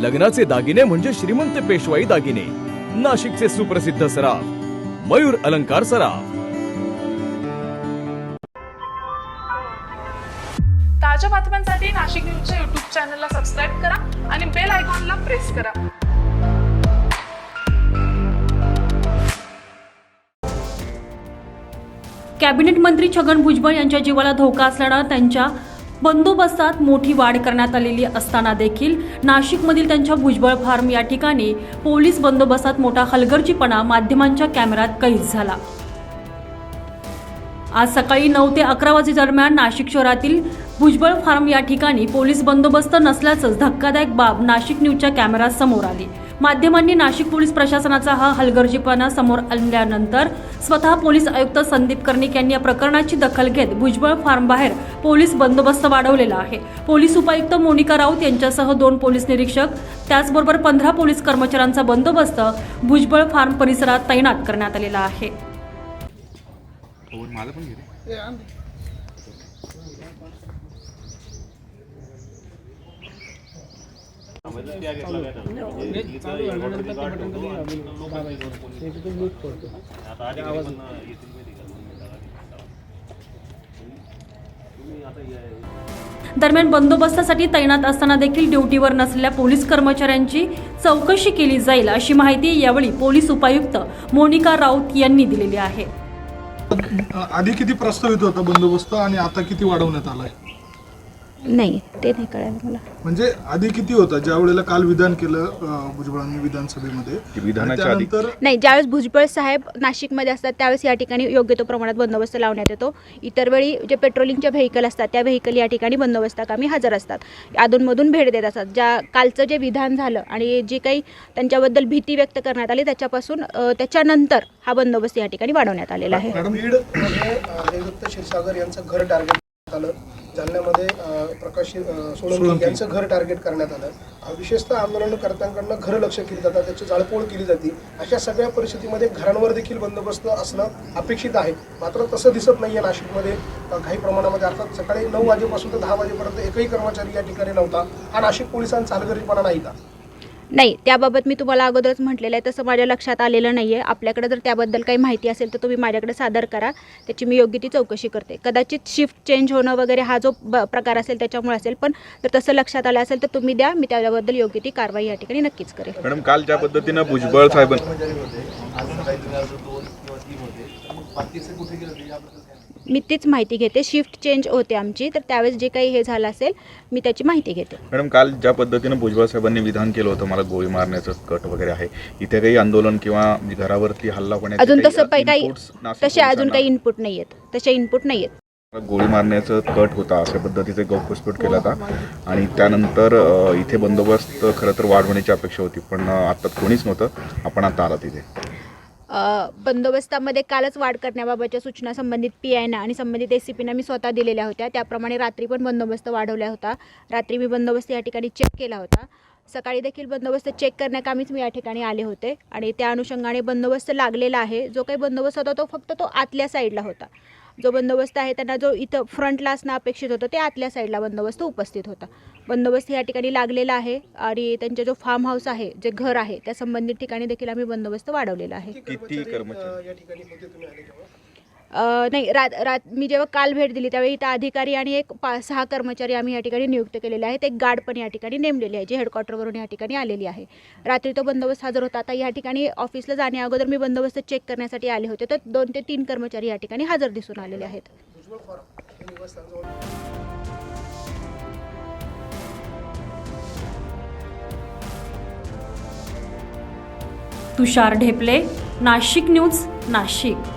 लग्नाचे दागिने म्हणजे श्रीमंत पेशवाई दागिने, नाशिकचे सुप्रसिद्ध सराफ मयूर अलंकार सराफ। ताज्या बातम्यांसाठी नाशिक न्यूजच्या YouTube चॅनलला सबस्क्राईब करा आणि बेल आयकॉनला प्रेस करा। कॅबिनेट मंत्री छगन भुजबळ यांच्या जीवाला धोका असल्यानं त्यांच्या बंदोबस्तात मोठी वाढ करण्यात आलेली असताना देखील नाशिकमधील त्यांच्या भुजबळ फार्म या ठिकाणी पोलीस बंदोबस्तात मोठा हलगर्जीपणा माध्यमांच्या कॅमेऱ्यात कैद झाला। आज सकाळी 9 ते 11 वाजे दरम्यान नाशिक शहरातील भुजबळ फार्म या ठिकाणी पोलीस बंदोबस्त नसल्याचं धक्कादायक बाब नाशिक न्यूजच्या कॅमेऱ्यात समोर आली। माध्यमांनी नाशिक पोलीस प्रशासनाचा हा हलगर्जीपणा समोर आल्यानंतर स्वतः पोलीस आयुक्त संदीप कर्णिक यांनी या प्रकरणाची दखल घेत भुजबळ फार्म बाहेर पोलीस बंदोबस्त वाढवलेला आहे। पोलीस उपायुक्त मोनिका राऊत यांच्यासह 2 पोलीस निरीक्षक त्याचबरोबर 15 पोलीस कर्मचाऱ्यांचा बंदोबस्त भुजबळ फार्म परिसरात तैनात करण्यात आलेला आहे। दरम्यान बंदोबस्तासाठी तैनात असताना देखील ड्युटीवर नसलेल्या पोलीस कर्मचाऱ्यांची चौकशी केली जाईल अशी माहिती यावेळी पोलीस उपायुक्त मोनिका राऊत यांनी दिलेली आहे। आधी किती प्रस्तावित होता बंदोबस्त आणि आता किती वाढवण्यात आलाय? नाही, ते नाही कळलं मला। म्हणजे आधी किती होता ज्या वेळेला काल विधान केलं भुजबळांनी विधानसभेमध्ये? त्यानंतर नाही, ज्यावेळेस भुजबळ साहेब नाशिकमध्ये असतात त्यावेळेस या ठिकाणी योग्य तो प्रमाणात बंदोबस्त लावण्यात येतो। इतर वेळी जे पेट्रोलिंगच्या व्हेकल असतात त्या व्हेकल या ठिकाणी बंदोबस्ताकामी हजर असतात, अधूनमधून भेट देत असतात। ज्या कालचं जे विधान झालं आणि जी काही त्यांच्याबद्दल भीती व्यक्त करण्यात आली त्याच्यापासून त्याच्यानंतर हा बंदोबस्त या ठिकाणी वाढवण्यात आलेला आहे। देवदत्त क्षीरसागर यांचं घर टार्गेट आलं, जालन्यामध्ये प्रकाश सोळंकी यांचं घर टार्गेट करण्यात आलं। विशेषतः आंदोलनकर्त्यांकडनं घरं लक्ष केली जातात, त्याची जाळपोळ केली जाते। अशा सगळ्या परिस्थितीमध्ये घरांवर देखील बंदोबस्त असणं अपेक्षित आहे, मात्र तसं दिसत नाही आहे नाशिकमध्ये काही प्रमाणामध्ये। अर्थात सकाळी 9 वाजेपासून तर 10 वाजेपर्यंत एकही कर्मचारी या ठिकाणी नव्हता। हा नाशिक पोलिसांचा हलगर्जीपणा नाही का? नाही, त्याबाबत मी तुम्हाला अगोदरच म्हटलेलं आहे, तसं माझ्या लक्षात आलेलं नाही आहे। आपल्याकडे जर त्याबद्दल काही माहिती असेल तर तुम्ही माझ्याकडे सादर करा, त्याची मी योग्य ती चौकशी करते। कदाचित शिफ्ट चेंज होणं वगैरे हा जो प्रकार असेल त्याच्यामुळे असेल, पण जर तसं लक्षात आलं असेल तर तुम्ही द्या, मी त्याबद्दल योग्य ती कारवाई या ठिकाणी नक्कीच करेन। मॅडम, काल ज्या पद्धतीनं भुजबळ साहेब मी तीच माहिती घेते, शिफ्ट चेंज होते आमची, तर त्यावेळेस जे काही हे झालं असेल मी त्याची माहिती घेते। मॅडम, काल ज्या पद्धतीनं भुजबळ साहेबांनी विधान केलं होतं मला गोळी मारण्याचं कट वगैरे आहे, इथे काही आंदोलन किंवा घरावरती हल्ला होण्याचे अजून तसं काही तसे अजून काही इनपुट नाही आहेत, तसे इनपुट नाही आहेत। गोळी मारण्याचं कट होता अशा पद्धतीचे गौप्यस्फोट केला होता आणि त्यानंतर इथे बंदोबस्त खरं तर वाढवण्याची अपेक्षा होती, पण आता कोणीच नव्हतं, आपण आता आला तिथे। बंदोबस्तामध्ये कालच वाढ करण्याबाबतच्या सूचना संबंधित PIना आणि संबंधित SCPना मी स्वतः दिलेल्या होत्या। त्याप्रमाणे रात्री पण बंदोबस्त वाढवला होता। रात्री मी बंदोबस्त या ठिकाणी चेक केला होता, सकाळी देखील बंदोबस्त चेक करण्याकामीच मी या ठिकाणी आले होते आणि त्या अनुषंगाने बंदोबस्त लागलेला आहे। जो काही बंदोबस्त होता तो फक्त तो आतल्या साईडला होता। जो बंदोबस्त आहे त्यांना जो इथं फ्रंटला असणं अपेक्षित होतं ते आतल्या साईडला बंदोबस्त उपस्थित होता। बंदोबस्त या ठिकाणी लागलेला आहे आणि त्यांचा जो फार्म हाऊस आहे, जे घर आहे, त्या संबंधित ठिकाणी देखील आम्ही बंदोबस्त वाढवलेला आहे। किती कर्मचारी या ठिकाणी होते तुम्ही आले तेव्हा? नाही, मी जेव्हा काल भेट दिली त्यावेळी इथं अधिकारी आणि एक 5-6 कर्मचारी आम्ही या ठिकाणी नियुक्त केलेले आहेत। एक गार्ड पण या ठिकाणी नेमलेली आहे, जी हेडक्वार्टरवरून या ठिकाणी आलेली आहे। रात्री तो बंदोबस्त हजर होता। आता या ठिकाणी ऑफिसला जाण्या अगोदर मी बंदोबस्त चेक करण्यासाठी आले होते, तर 2 ते 3 कर्मचारी या ठिकाणी हजर दिसून आलेले आहेत। तुषार ढेपले, नाशिक न्यूज, नाशिक।